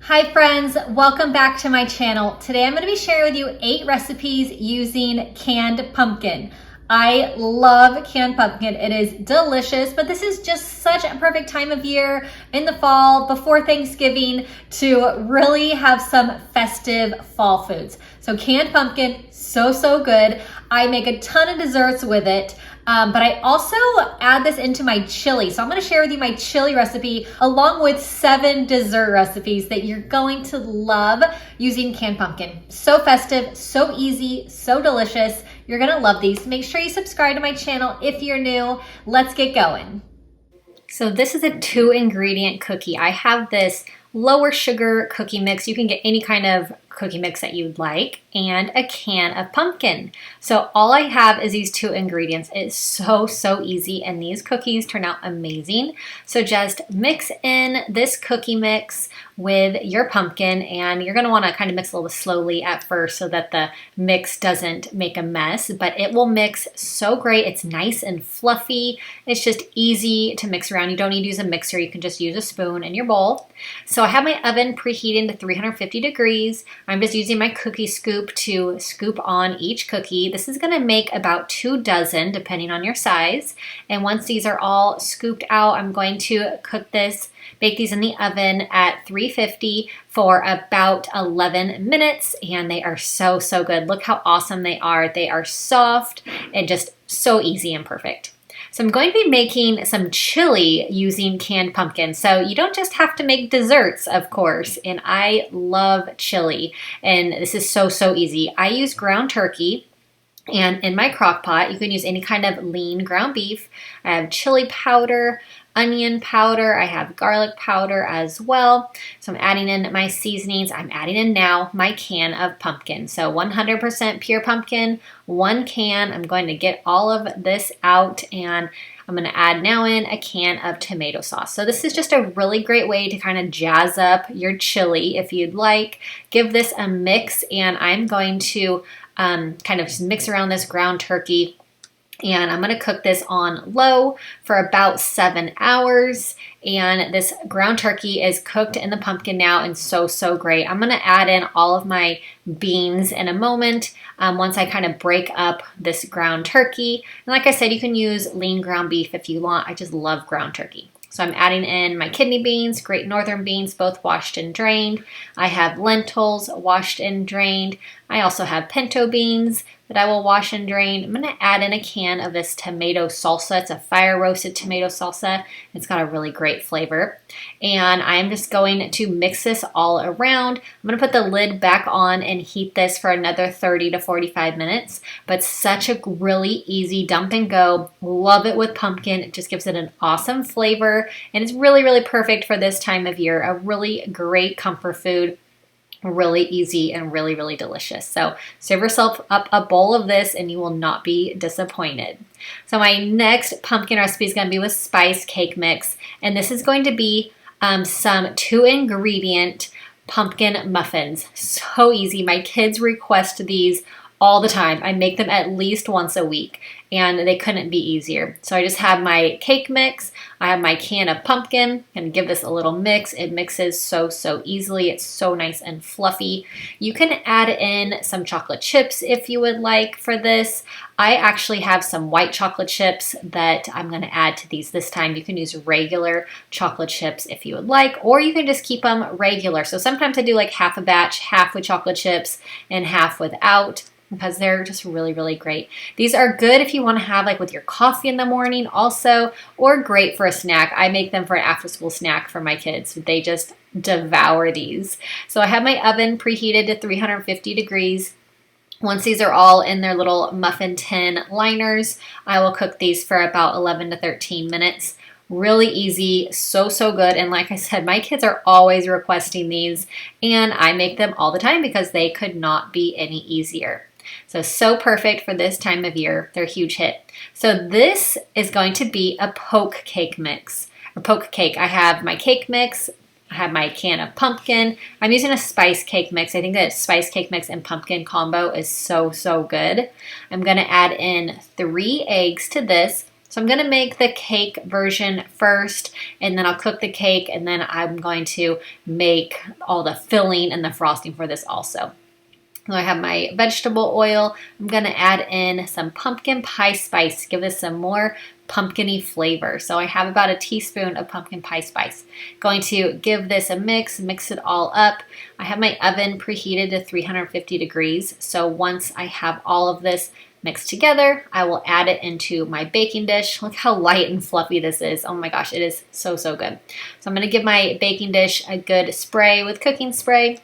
Hi friends, welcome back to my channel. Today I'm going to be sharing with you 8 recipes using canned pumpkin. I love canned pumpkin. It is delicious, but this is just such a perfect time of year in the fall before Thanksgiving to really have some festive fall foods. So canned pumpkin, so good. I make a ton of desserts with it. But I also add this into my chili. So I'm gonna share with you my chili recipe along with 7 dessert recipes that you're going to love using canned pumpkin. So festive, so easy, so delicious. You're gonna love these. Make sure you subscribe to my channel if you're new. Let's get going. So this is a 2-ingredient cookie. I have this lower sugar cookie mix. You can get any kind of cookie mix that you'd like, and a can of pumpkin. So all I have is these 2 ingredients. It's so easy, and these cookies turn out amazing. So just mix in this cookie mix with your pumpkin, and you're gonna wanna kind of mix a little slowly at first so that the mix doesn't make a mess, but it will mix so great. It's nice and fluffy. It's just easy to mix around. You don't need to use a mixer. You can just use a spoon in your bowl. So I have my oven preheated to 350 degrees. I'm just using my cookie scoop to scoop on each cookie. This is gonna make about 2 dozen, depending on your size. And once these are all scooped out, I'm going to bake these in the oven at 350 for about 11 minutes. And they are so good. Look how awesome they are. They are soft and just so easy and perfect. So I'm going to be making some chili using canned pumpkin. So you don't just have to make desserts, of course, and I love chili, and this is so easy. I use ground turkey, and in my crock pot, you can use any kind of lean ground beef. I have chili powder, onion powder, I have garlic powder as well. So I'm adding in my seasonings. I'm adding in now my can of pumpkin. So 100% pure pumpkin, 1 can. I'm going to get all of this out, and I'm gonna add now in a can of tomato sauce. So this is just a really great way to kind of jazz up your chili if you'd like. Give this a mix, and I'm going to kind of just mix around this ground turkey. And I'm gonna cook this on low for about 7 hours. And this ground turkey is cooked in the pumpkin now, and so great. I'm gonna add in all of my beans in a moment once I kind of break up this ground turkey. And like I said, you can use lean ground beef if you want. I just love ground turkey. So I'm adding in my kidney beans, Great Northern beans, both washed and drained. I have lentils washed and drained. I also have pinto beans that I will wash and drain. I'm gonna add in a can of this tomato salsa. It's a fire roasted tomato salsa. It's got a really great flavor. And I'm just going to mix this all around. I'm gonna put the lid back on and heat this for another 30 to 45 minutes. But such a really easy dump and go. Love it with pumpkin. It just gives it an awesome flavor. And it's really perfect for this time of year. A really great comfort food. Really easy and really delicious. So serve yourself up a bowl of this and you will not be disappointed. So my next pumpkin recipe is going to be with spice cake mix, and this is going to be some 2-ingredient pumpkin muffins. So easy. My kids request these all the time. I make them at least once a week, and they couldn't be easier. So I just have my cake mix. I have my can of pumpkin, and give this a little mix. It mixes so easily. It's so nice and fluffy. You can add in some chocolate chips if you would like for this. I actually have some white chocolate chips that I'm going to add to these this time. You can use regular chocolate chips if you would like, or you can just keep them regular. So sometimes I do like half a batch, half with chocolate chips and half without, because they're just really great. These are good if you want to have like with your coffee in the morning also, or great for a snack. I make them for an after school snack for my kids. They just devour these. So I have my oven preheated to 350 degrees. Once these are all in their little muffin tin liners, I will cook these for about 11 to 13 minutes. Really easy, so good. And like I said, my kids are always requesting these, and I make them all the time because they could not be any easier. So perfect for this time of year. They're a huge hit. So this is going to be a poke cake mix, or poke cake. I have my cake mix. I have my can of pumpkin. I'm using a spice cake mix. I think that spice cake mix and pumpkin combo is so good. I'm gonna add in 3 eggs to this. So I'm gonna make the cake version first, and then I'll cook the cake, and then I'm going to make all the filling and the frosting for this also. So I have my vegetable oil. I'm gonna add in some pumpkin pie spice to give this some more pumpkin-y flavor. So I have about a teaspoon of pumpkin pie spice. Going to give this a mix it all up. I have my oven preheated to 350 degrees. So once I have all of this mixed together, I will add it into my baking dish. Look how light and fluffy this is. Oh my gosh, it is so, so good. So I'm gonna give my baking dish a good spray with cooking spray.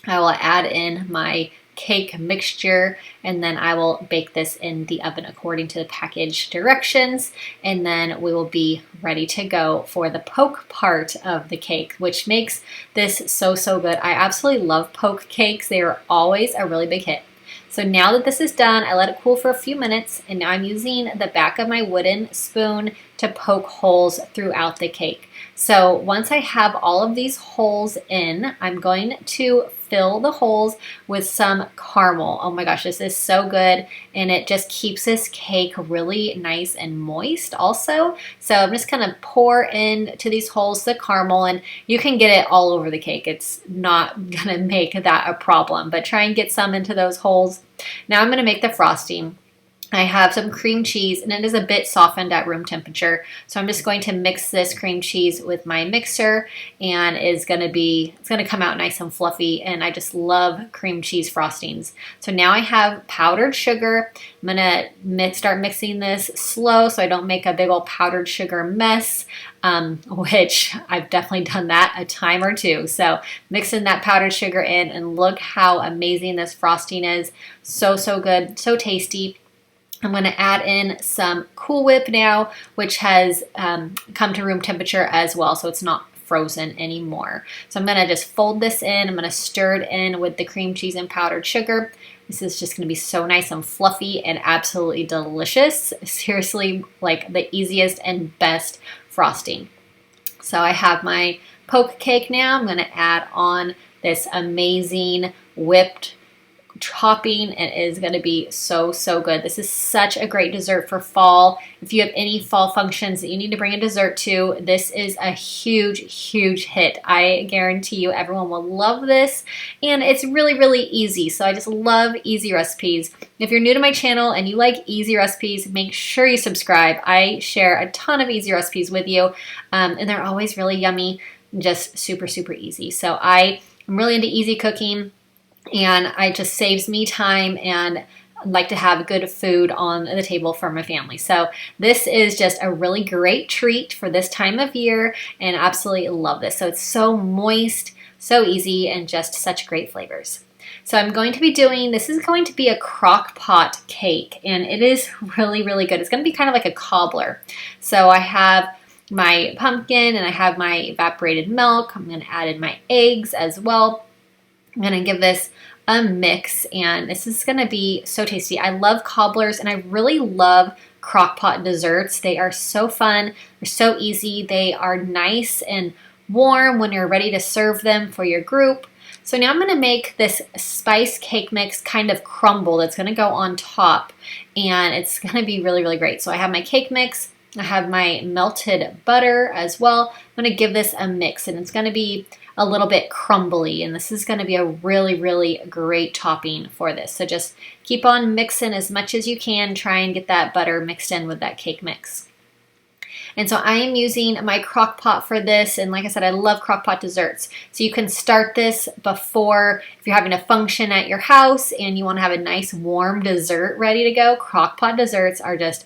I will add in my cake mixture, and then I will bake this in the oven according to the package directions, and then we will be ready to go for the poke part of the cake, which makes this so, so good. I absolutely love poke cakes. They are always a really big hit. So now that this is done, I let it cool for a few minutes, and now I'm using the back of my wooden spoon to poke holes throughout the cake. So once I have all of these holes in, I'm going to fill the holes with some caramel. Oh my gosh, this is so good, and it just keeps this cake really nice and moist also. So I'm just gonna pour into these holes the caramel, and you can get it all over the cake. It's not gonna make that a problem, but try and get some into those holes. Now I'm gonna make the frosting. I have some cream cheese, and it is a bit softened at room temperature. So I'm just going to mix this cream cheese with my mixer, and it's gonna come out nice and fluffy, and I just love cream cheese frostings. So now I have powdered sugar. I'm gonna start mixing this slow so I don't make a big old powdered sugar mess, which I've definitely done that a time or two. So mixing that powdered sugar in, and look how amazing this frosting is. So, so good, so tasty. I'm going to add in some Cool Whip now, which has come to room temperature as well, so it's not frozen anymore. So I'm going to just fold this in. I'm going to stir it in with the cream cheese and powdered sugar. This is just going to be so nice and fluffy and absolutely delicious. Seriously, like the easiest and best frosting. So I have my poke cake now. I'm going to add on this amazing whipped topping. It is going to be so, so good. This is such a great dessert for fall. If you have any fall functions that you need to bring a dessert to, this is a huge, huge hit. I guarantee you everyone will love this, and it's really, really easy. So I just love easy recipes. If you're new to my channel and you like easy recipes, make sure you subscribe. I share a ton of easy recipes with you, and they're always really yummy, just super, super easy. So I'm really into easy cooking, and it just saves me time, and I like to have good food on the table for my family. So this is just a really great treat for this time of year, and absolutely love this. So it's so moist, so easy, and just such great flavors. So I'm going to be doing, this is going to be a Crockpot cake, and it is really, really good. It's going to be kind of like a cobbler. So I have my pumpkin, and I have my evaporated milk. I'm going to add in my eggs as well. I'm going to give this a mix, and this is going to be so tasty. I love cobblers, and I really love Crockpot desserts. They are so fun. They're so easy. They are nice and warm when you're ready to serve them for your group. So now I'm going to make this spice cake mix kind of crumble that's going to go on top, and it's going to be really, really great. So I have my cake mix. I have my melted butter as well. I'm going to give this a mix, and it's going to be a little bit crumbly, and this is going to be a really, really great topping for this. So just keep on mixing as much as you can. Try and get that butter mixed in with that cake mix. And so I am using my Crockpot for this, and like I said, I love Crockpot desserts. So you can start this before, if you're having a function at your house and you want to have a nice warm dessert ready to go. Crockpot desserts are just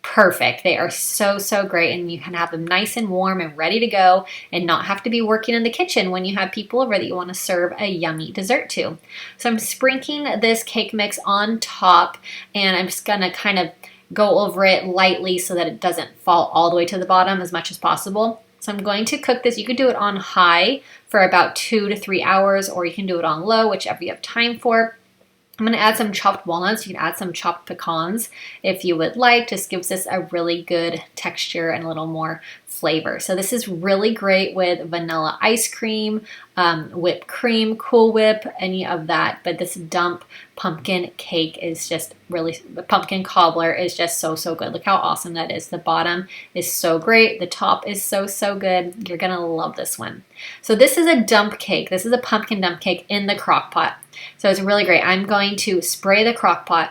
perfect. They are so, so great, and you can have them nice and warm and ready to go, and not have to be working in the kitchen when you have people over that you want to serve a yummy dessert to. So I'm sprinkling this cake mix on top, and I'm just gonna kind of go over it lightly so that it doesn't fall all the way to the bottom as much as possible. So I'm going to cook this. You could do it on high for about 2 to 3 hours, or you can do it on low, whichever you have time for. I'm going to add some chopped walnuts. You can add some chopped pecans if you would like. Just gives this a really good texture and a little more flavor. So this is really great with vanilla ice cream, whipped cream, Cool Whip, any of that. But this dump pumpkin cake is just really, the pumpkin cobbler is just so, so good. Look how awesome that is. The bottom is so great. The top is so, so good. You're gonna love this one. So this is a dump cake. This is a pumpkin dump cake in the crock pot. So it's really great. I'm going to spray the crock pot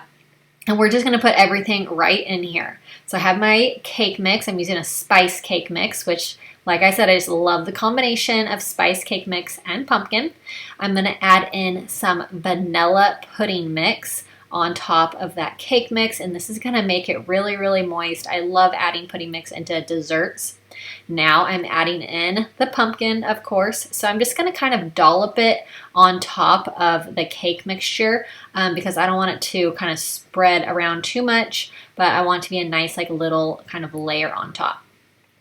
and we're just gonna put everything right in here. So I have my cake mix. I'm using a spice cake mix, which, like I said, I just love the combination of spice cake mix and pumpkin. I'm gonna add in some vanilla pudding mix on top of that cake mix, and this is gonna make it really, really moist. I love adding pudding mix into desserts. Now I'm adding in the pumpkin, of course. So I'm just gonna kind of dollop it on top of the cake mixture because I don't want it to kind of spread around too much, but I want it to be a nice like little kind of layer on top.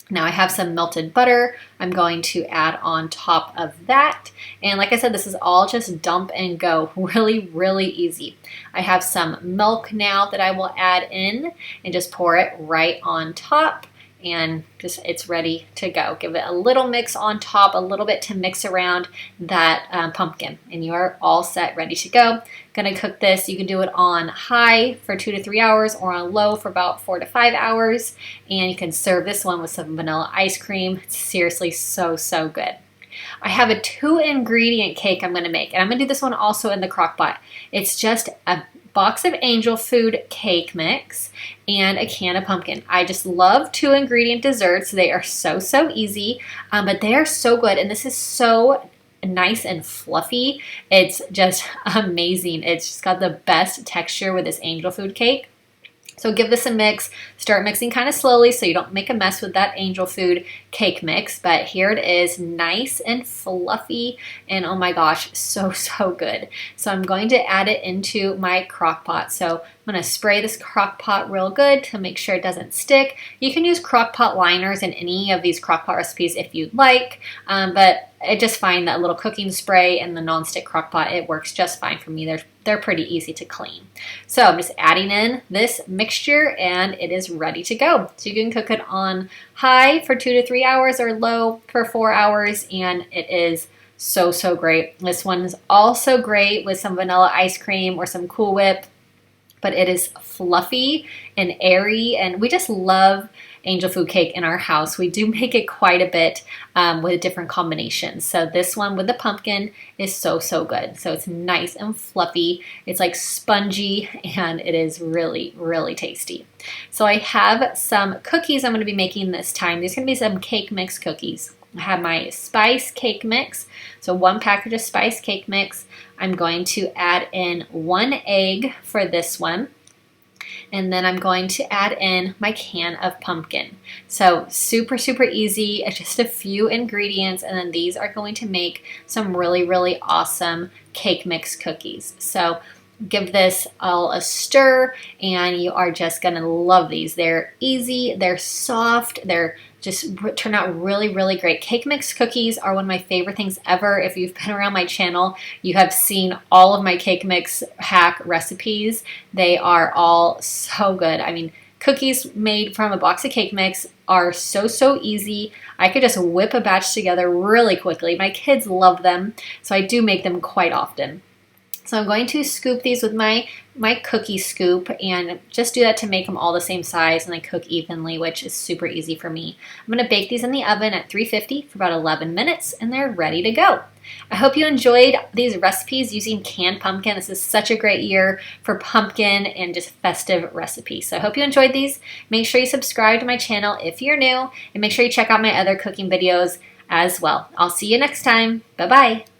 Now I have some melted butter I'm going to add on top of that. And like I said, this is all just dump and go, really, really easy. I have some milk now that I will add in and just pour it right on top. And just it's ready to go. Give it a little mix on top, a little bit to mix around that pumpkin, and you are all set, ready to go. Gonna cook this. You can do it on high for 2 to 3 hours or on low for about 4 to 5 hours, and you can serve this one with some vanilla ice cream. It's seriously so, so good. I have a 2-ingredient cake I'm gonna make, and I'm gonna do this one also in the crock pot. It's just a box of angel food cake mix and a can of pumpkin. I just love 2-ingredient desserts. They are so, so easy, but they are so good. And this is so nice and fluffy. It's just amazing. It's just got the best texture with this angel food cake. So give this a mix. Start mixing kind of slowly so you don't make a mess with that angel food cake mix. But here it is, nice and fluffy, and oh my gosh, so, so good. So I'm going to add it into my crock pot. So I'm going to spray this crock pot real good to make sure it doesn't stick. You can use crock pot liners in any of these crock pot recipes if you'd like, but I just find that little cooking spray and the nonstick crock pot, it works just fine for me. They're pretty easy to clean. So I'm just adding in this mixture and it is ready to go. So you can cook it on high for 2 to 3 hours or low for 4 hours, and it is so, so great. This one is also great with some vanilla ice cream or some Cool Whip, but it is fluffy and airy, and we just love angel food cake in our house. We do make it quite a bit with different combinations. So this one with the pumpkin is so, so good. So it's nice and fluffy. It's like spongy, and it is really, really tasty. So I have some cookies I'm going to be making this time. These are going to be some cake mix cookies. I have my spice cake mix. So 1 package of spice cake mix. I'm going to add in 1 egg for this one. And then I'm going to add in my can of pumpkin. So super, super easy, just a few ingredients, and then these are going to make some really, really awesome cake mix cookies. So give this all a stir, and you are just gonna love these. They're easy, they're soft, they're just turn out really, really great. Cake mix cookies are one of my favorite things ever. If you've been around my channel, you have seen all of my cake mix hack recipes. They are all so good. I mean, cookies made from a box of cake mix are so, so easy. I could just whip a batch together really quickly. My kids love them, so I do make them quite often. So I'm going to scoop these with my cookie scoop, and just do that to make them all the same size and then cook evenly, which is super easy for me. I'm going to bake these in the oven at 350 for about 11 minutes, and they're ready to go. I hope you enjoyed these recipes using canned pumpkin. This is such a great year for pumpkin and just festive recipes. So I hope you enjoyed these. Make sure you subscribe to my channel if you're new, and make sure you check out my other cooking videos as well. I'll see you next time. Bye-bye.